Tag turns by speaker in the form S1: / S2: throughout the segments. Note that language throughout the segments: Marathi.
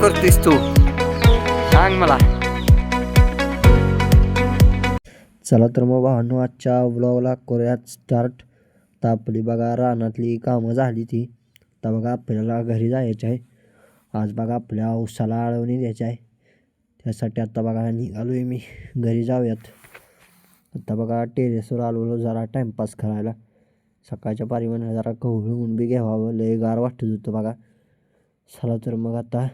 S1: करतोयस तू सांग मला. चला तर मग भावांनो आजच्या व्लॉगला करूयात स्टार्ट. तर आपली बघा रानातली कामं झाली ती. आता बघा आपल्याला घरी जायचं आहे. आज बघा आपल्या उसाला आळवणी द्यायची आहे. त्यासाठी आता बघा निघालो आहे मी. घरी जाऊयात. आता बघा टेरेसवर आलो जरा टाईमपास करायला. सकाळच्या पारी म्हणून जरा कवळून बी घ्यावं, लय गार वाटत होतं बघा. चला तर मग आता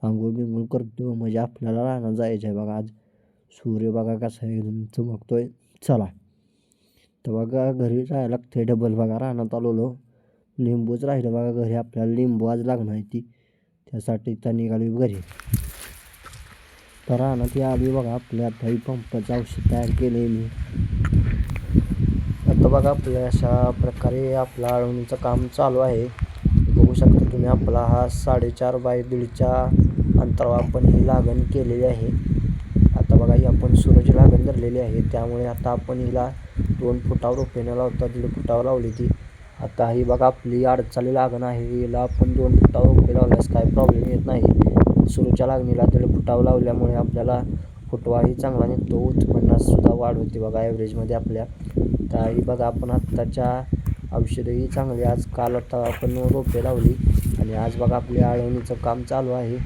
S1: आंघोळ बिंघोळ करतो, म्हणजे आपल्याला रानात जायचं आहे बघा. आज सूर्य बघा कसा एकदम चमकतोय. चला तर बघा घरी जायला लागते डबल. बघा रानात आलेलो, लिंबूच राहिलं बघा घरी. आपल्याला लिंबू आज लागणार आहे ती, त्यासाठी तर निघाली घरी. तर रानात आली बघा आपल्या. आता ही पंपाचं औषध तयार केलं आहे मी. आता बघा आपल्या अशा प्रकारे आपलं आळवणीचं काम चालू आहे. बघू शकता तुम्ही आपला हा 4.5 बाय 1.5च्या अंतरावर आपण ही लागण केलेली आहे. आता बघा ही आपण सूर्याची लागण धरलेली आहे, त्यामुळे आता आपण हिला 2 फुटावर रोपेनं लावता 1.5 फुटावर लावली ती. आता ही बघा आपली अडचाली लागण आहे, हिला आपण 2 फुटावर रोपे लावल्यास काही प्रॉब्लेम येत नाही. सूर्याच्या लागणीला 1.5 फुटावर लावल्यामुळे आपल्याला फुटवाही चांगला निघतो, उत्पन्नातसुद्धा वाढ होते बघा ॲव्हरेजमध्ये आपल्या. तर ही बघा आपण आत्ताच्या औषधंही चांगली आज काल आता आपण रोपे लावली आणि आज बघा आपली आळवणीचं काम चालू आहे,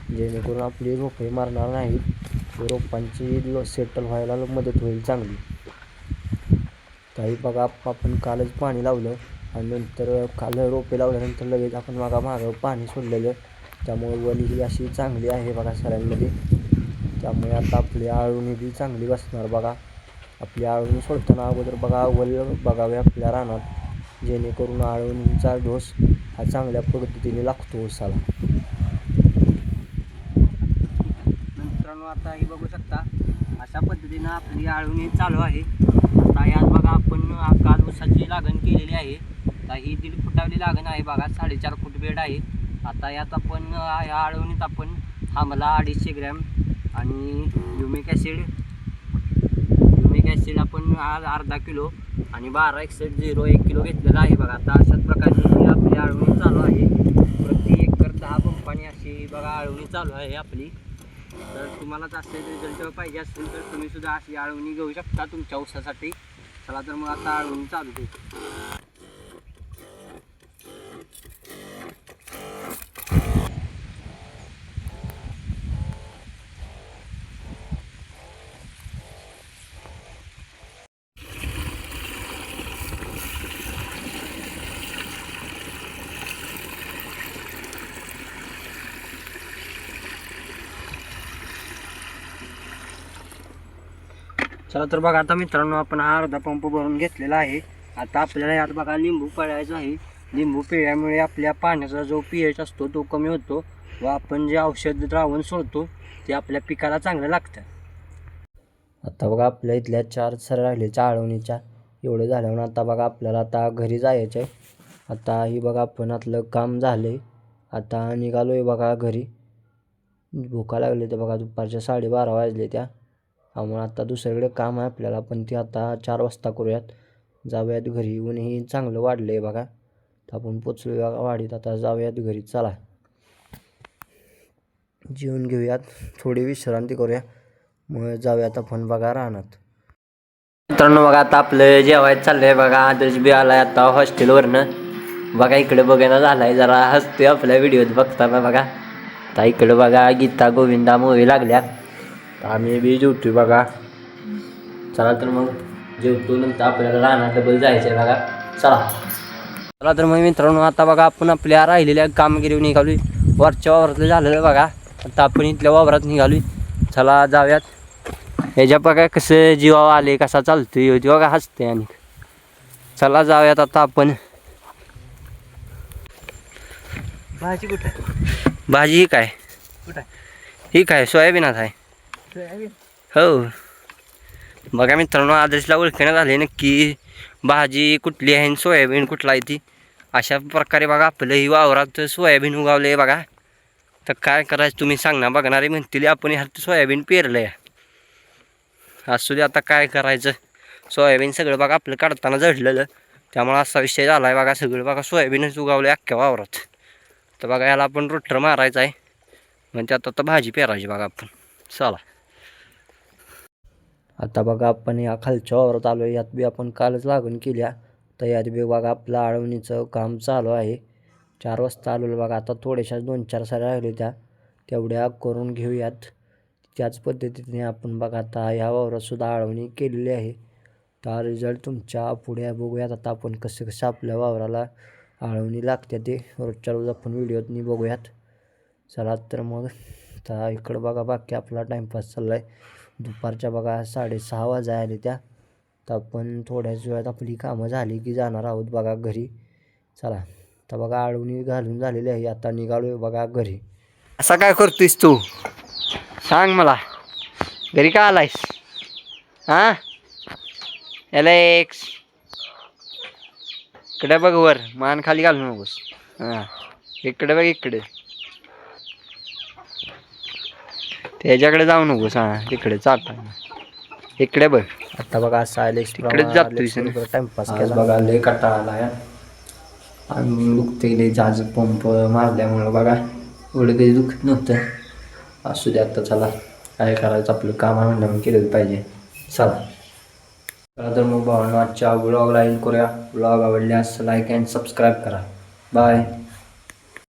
S1: जेणेकरून आपली रोपे मारणार नाहीत. रोपांची सेटल व्हायला मदत होईल चांगली. काही बघा आपण कालच पाणी लावलं आणि नंतर काल रोपे लावल्यानंतर लगेच आपण बघा मागं पाणी सोडलेलं, त्यामुळे वली ही अशी चांगली आहे बघा सऱ्यांमध्ये. त्यामुळे आता आपली आळवणी बी चांगली बसणार बघा. आपली आळवणी सोडताना अगोदर बघा वल बघावे आपल्या रानात, जेणेकरून आळवणीचा डोस हा चांगल्या पद्धतीने लागतो उसाला. मित्रांनो आता ही बघू शकता अशा पद्धतीनं आपली आळवणी चालू आहे. आता यात बघा आपण काल उसाची लागण केलेली आहे. आता ही 1.5 फुटावली लागण आहे बघा, 4.5 फूट बेड आहे. आता यात आपण या आळवणीत आपण आम्हाला 250 ग्रॅम आणि ह्युमिक ॲसिड आपण आज अर्धा किलो आणि 12-61-0 किलो घेतलेला आहे बघा. आता अशाच प्रकारची आपली आळवणी चालू आहे. प्रति एकर 10 पंपाने अशी बघा आळवणी चालू आहे आपली. तर तुम्हाला जास्त रिझल्ट पाहिजे असेल तर तुम्ही सुद्धा अशी आळवणी घेऊ शकता तुमच्या ऊसासाठी. चला तर मग आता आळवणी चालू दे. चला तर बघा आता मित्रांनो आपण हा अर्धा पंप भरून घेतलेला आहे. आता आपल्याला यात बघा लिंबू पिळायचं आहे. लिंबू पिळल्यामुळे आपल्या पाण्याचा जो pH असतो तो कमी होतो व आपण जे औषध द्रावण सोडतो ते आपल्या पिकाला चांगलं लागतं. आता बघा आपल्या इथल्या 4 सऱ्या राहिल्याच्या आळवणीच्या एवढं झाल्यावर आता बघा आपल्याला आता घरी जायचं आहे. आता ही बघा आपण आतलं काम झालं आहे. आता निघालो आहे बघा घरी. भुका लागले तर बघा दुपारच्या 12:30 वाजले त्या, त्यामुळे आता दुसरीकडे काम आहे आपल्याला, पण ते आता 4 वाजता करूयात. जाऊयात घरी. ऊनही चांगलं वाढलं आहे बघा. तर आपण पोचलो बघा वाडीत. आता जाऊयात घरी. चला जेवून घेऊयात, थोडी विश्रांती करूया, मग जाऊयात आपण बघा रानात. मित्रांनो बघा आता आपलं जेवायचं चाललं आहे बघा. आदर्श बी आला आहे आता हॉस्टेलवरनं बघा. इकडे बघायला झाला आहे, जरा हसतोय आपल्या व्हिडिओत बघताना बघा. आता इकडं बघा गीता गोविंदा मूवी लागल्या, आम्ही बी जेवतोय बघा. चला तर मग जेवतो, नंतर आपल्याला रानात डबल जायचं आहे बघा. चला तर मग मित्रांनो आता बघा आपण आपल्या राहिलेल्या कामगिरीवर निघालोय. वरच्या वावरातलं झालेलं बघा. आता आपण इथल्या वावरात निघालोय. चला जाऊयात. ह्याच्या बघा कसं जीवावर आले, कसा चालतोय ते बघा, हसते. आणि चला जाऊयात आता आपण. भाजी कुठं आहे? भाजी ही काय कुठं आहे? ही काय सोयाबीनात आहे. हो बघा मित्रांनो आदर्शला ओळखण्यात आले नक्की भाजी कुठली आहे आणि सोयाबीन कुठला आहे ती. अशा प्रकारे बघा आपलं ही वावरात सोयाबीन उगावलं आहे बघा. तर काय करायचं तुम्ही सांगणार. बघणारे म्हणतील आपण ह्यात सोयाबीन पेरलं आहे. असू दे आता काय करायचं. सोयाबीन सगळं बघा आपलं काढताना जडलेलं, त्यामुळे असा विषय झाला आहे बघा. सगळं बघा सोयाबीनच उगावलं आहे अख्ख्या वावरात. तर बघा याला आपण रोटर मारायचा आहे.
S2: म्हणजे आता भाजी पेरायची बघा आपण. चला.
S1: आता बघा आपण या खालच्या वावरात आलो आहे. यात बी आपण कालच लागण केल्या. तर यात बी बघा आपलं आळवणीचं काम चालू आहे. 4 वाजता आलो बघा. आता थोड्याशा 2-4 साऱ्या राहिल्या त्या तेवढ्या करून घेऊयात. त्याच पद्धतीने आपण बघा आता ह्या वावरातसुद्धा आळवणी केलेली आहे. तर रिझल्ट तुमच्या पुढे बघूयात. आता आपण कसं आपल्या वावराला आळवणी लागते ते रोजच्या रोज आपण व्हिडिओतनी बघूयात. चला तर मग आता इकडं बघा बाकी आपला टाईमपास चालला आहे. दुपारच्या बघा 6:30 वाजाय आले त्या. तर आपण थोड्याच वेळात आपली कामं झाली की जाणार आहोत बघा घरी. चला आता बघा आळवणी घालून झालेली आहे. आता निघालो आहे बघा घरी.
S2: असा काय करतोयस तू? सांग मला. घरी का आलायस? हा एलेक्स, इकडे बघ वर, मान खाली घालू नकोस. हा इकडे बघ, इकडे त्याच्याकडे जाऊ नकोस. हा तिकडे चालता इकडे बघ.
S1: आता बघा असा
S2: तिकडेच जातोयस ना.
S1: बरोबर टाइमपास केला बघा. लय कंटाळा आला आणि दुखते लय जाज पंप मारल्यामुळं बघा. एवढं काही दुखत नव्हतं. असू दे आता. चला काय करायचं आपलं काम आहे म्हणलं केलं पाहिजे. चला तर मग भावना आजच्या व्लॉगला एंड करूया. व्लॉग आवडल्यास लाईक अँड सबस्क्राईब करा. बाय.